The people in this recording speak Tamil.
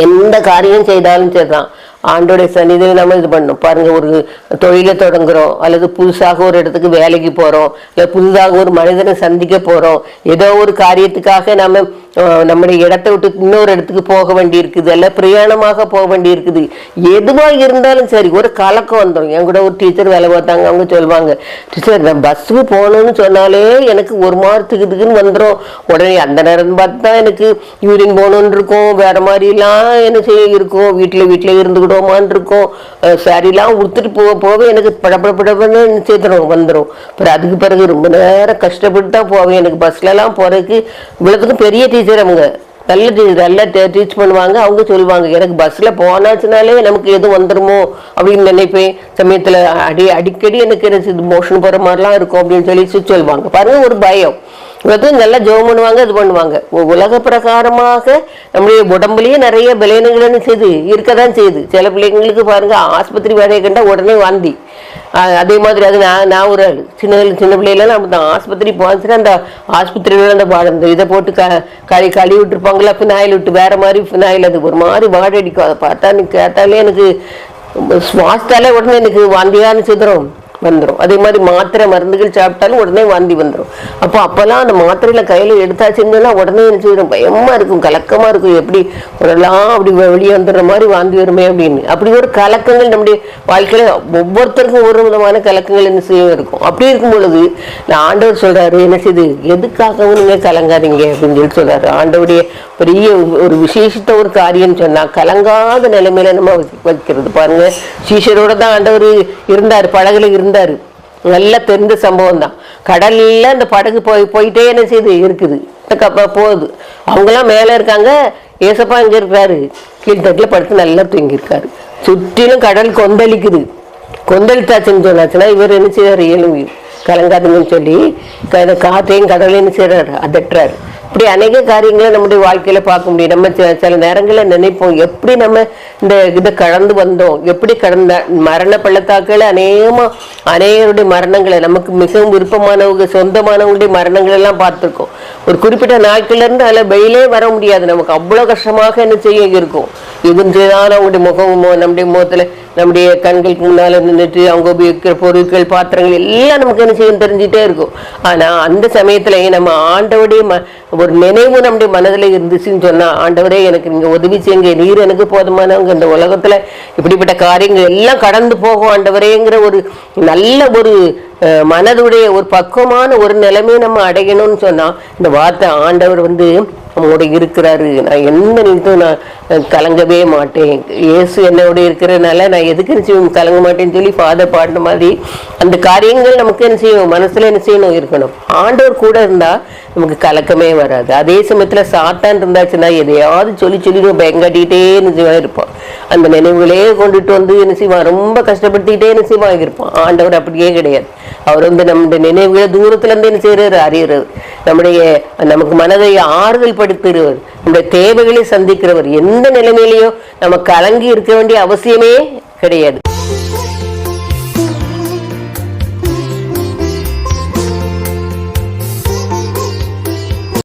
எந்த காரியம் செய்தாலும் சரிதான் ஆண்டோடைய சன்னிதியை நம்ம இது பண்ணணும். பாருங்க, ஒரு தொழிலை தொடங்குறோம், அல்லது புதுசாக ஒரு இடத்துக்கு வேலைக்கு போறோம், இல்லை புதுதாக ஒரு மனிதனை சந்திக்க போறோம், ஏதோ ஒரு காரியத்துக்காக நம்ம நம்முடைய இடத்தை விட்டு இன்னொரு இடத்துக்கு போக வேண்டி இருக்குது, அல்ல பிரயாணமாக போக வேண்டி இருக்குது. எதுவாக இருந்தாலும் சரி ஒரு கலக்கம் வந்துடும். என் கூட ஒரு டீச்சர் வேலை பார்த்தாங்க. அவங்க சொல்லுவாங்க, டீச்சர் நான் பஸ்ஸுக்கு போகணும்னு சொன்னாலே எனக்கு ஒரு மாதிரி திக்குன்னு வந்துடும். உடனே அந்த நேரம் பார்த்து தான் எனக்கு யூரின் போகணுன்னு இருக்கும், வேற மாதிரிலாம் என்ன செய்ய இருக்கும், வீட்டில் இருந்துக்கிட்டோமான்னு இருக்கும், சாரிலாம் உடுத்துட்டு போவே எனக்கு படப்படப்படன்னு சேர்த்துடும் வந்துடும். அப்புறம் அதுக்கு பிறகு ரொம்ப நேரம் கஷ்டப்பட்டு தான் போவேன். எனக்கு பஸ்லலாம் போகிறதுக்கு இவ்வளோத்துக்கும் பெரிய டீச்சர், அவங்க நல்ல டீச்சர், நல்லா டீச் பண்ணுவாங்க. அவங்க சொல்லுவாங்க, எனக்கு பஸ்ஸில் போனாச்சுனாலே நமக்கு எதுவும் வந்துடுமோ அப்படின்னு நினைப்பேன். சமயத்தில் அடிக்கடி எனக்கு என்ன மோஷன் போகிற மாதிரிலாம் இருக்கும் அப்படின்னு சொல்லி சொல்லுவாங்க. பாருங்க, ஒரு பயம். நல்லா ஜெபம் பண்ணுவாங்க, இது பண்ணுவாங்க. உலக பிரகாரமாக நம்முடைய உடம்புலயே நிறைய பலவீனங்கள் செய்து இருக்கதான் செய்யுது. சில பிள்ளைங்களுக்கு பாருங்க, ஆஸ்பத்திரி வேலையை கண்டா உடனே வாந்தி. அதே மாதிரி அது நான் ஒரு சின்ன பிள்ளைலாம் நம்ம தான் ஆஸ்பத்திரி போச்சுன்னா அந்த ஆஸ்பத்திரியில அந்த இதை போட்டு கழுவி விட்டுருப்பாங்களா, ஃபினாயில் விட்டு, வேற மாதிரி ஃபினாயில், அது ஒரு மாதிரி வாடை அடிக்கும். அதை பார்த்தா கேட்டாலே எனக்கு சுவாசத்தாலே உடனே எனக்கு வாந்தியான சிதறம் வந்துடும். அதே மாதிரி மாத்திரை மருந்துகள் சாப்பிட்டாலும் உடனே வாந்தி வந்துடும். அப்போல்லாம் அந்த மாத்திரையில கையில எடுத்தாச்சுன்னா உடனே என்ன செய்யணும், பயமா இருக்கும், கலக்கமா இருக்கும். எப்படி உடலாம் அப்படி வெளியே வந்துடுற மாதிரி வாந்தி வருமே அப்படின்னு. அப்படி ஒரு கலக்கங்கள் நம்முடைய வாழ்க்கையில ஒவ்வொருத்தருக்கும் ஒரு விதமான கலக்கங்கள் என்ன செய்ய இருக்கும். அப்படி இருக்கும் பொழுது ஆண்டவர் சொல்றாரு, என்ன செய்யுது, எதுக்காகவும் நீங்க கலங்காதீங்க அப்படின்னு சொல்றாரு. ஆண்டவருடைய பெரிய ஒரு விசேஷத்த ஒரு காரியம் சொன்னா கலங்காத நிலைமையில நம்ம வைக்கிறது. பாருங்க, சீஷரோட தான் ஆண்டவர் இருந்தாரு, படகுல இருந்தாரு. நல்லா தெரிந்த சம்பவம் தான். கடல்ல அந்த படகு போயிட்டே என்ன செய்யுது இருக்குது, போகுது. அவங்கெல்லாம் மேல இருக்காங்க, ஏசப்பா இங்க இருக்கிறாரு, கீழ்த்தட்டுல படுத்து நல்லா தூங்கி இருக்காரு. சுற்றிலும் கடல் கொந்தளிக்குது. கொந்தளித்தாச்சுன்னு சொன்னாச்சுன்னா இவர் என்ன செய்யறாரு, எழுவி கலங்காதுங்கன்னு சொல்லி காத்தையும் கடலையும் என்ன செய்யறாரு, அதட்டுறாரு. இப்படி அநேக காரியங்களை நம்முடைய வாழ்க்கையில பார்க்க முடியும். நம்ம சில நேரங்களில் நினைப்போம், எப்படி நம்ம இந்த இதை கடந்து வந்தோம், எப்படி கடந்த மரண பள்ளத்தாக்கள் அநேகருடைய மரணங்களை, நமக்கு மிகவும் விருப்பமானவங்க சொந்தமானவங்களுடைய மரணங்கள் எல்லாம் பார்த்துருக்கோம். ஒரு குறிப்பிட்ட நாட்கள்ல இருந்து அதில் வெயிலே வர முடியாது. நமக்கு அவ்வளோ கஷ்டமாக என்ன செய்ய இருக்கும். இதுதான் அவங்களுடைய முகமோ, நம்முடைய முகத்துல நம்முடைய கண்களுக்கு முன்னால நின்றுட்டு அவங்க உபயோகிக்கிற பொருட்கள், பாத்திரங்கள் எல்லாம் நமக்கு என்ன செய்யும் தெரிஞ்சுட்டே இருக்கும். ஆனா அந்த சமயத்துல நம்ம ஆண்டவருடைய ஒரு நினைவு நம்முடைய மனதில் இருந்துச்சுன்னு சொன்னா, ஆண்டவரே எனக்கு நீங்க உதவி செய்யுங்க, நீர் எனக்கு போதுமானவங்க, இந்த உலகத்துல இப்படிப்பட்ட காரியங்கள் எல்லாம் கடந்து போகும் ஆண்டவரேங்கிற ஒரு நல்ல ஒரு மனதுடைய ஒரு பக்குவமான ஒரு நிலைமையை நம்ம அடையணும்னு சொன்னா, இந்த வார்த்தை ஆண்டவர் நம்மோட இருக்கிறாரு, நான் எந்த நிமித்தம் நான் கலங்கவே மாட்டேன், இயேசு என்னோட இருக்கிறதுனால நான் எதுக்கு என்ன செய்வோம் கலங்க மாட்டேன்னு சொல்லி ஃபாதர் பாடின மாதிரி அந்த காரியங்கள் நமக்கு என்ன செய்யும், மனசுல என்ன செய்யணும் இருக்கணும். ஆண்டவர் கூட இருந்தா நமக்கு கலக்கமே வராது. அதே சமயத்துல சாத்தான் இருந்தாச்சுன்னா எதையாவது சொல்லி பயங்காட்டிகிட்டே என்ன இருப்பான். அந்த நினைவுகளே கொண்டுட்டு என்ன செய்வான், ரொம்ப கஷ்டப்படுத்திக்கிட்டே என்ன செய்வான் இருப்பான். ஆண்டவர் அப்படியே கிடையாது. அவர் நம்முடைய நினைவுகளை தூரத்துல இருந்து என்ன செய்யறாரு, அறியறாரு. நமக்கு மனதை ஆறுதல் படுத்துகிறவர், நம்முடைய தேவைகளை சந்திக்கிறவர். எந்த நிலைமையிலையும் நம்ம கலங்கி இருக்க வேண்டிய அவசியமே கிடையாது.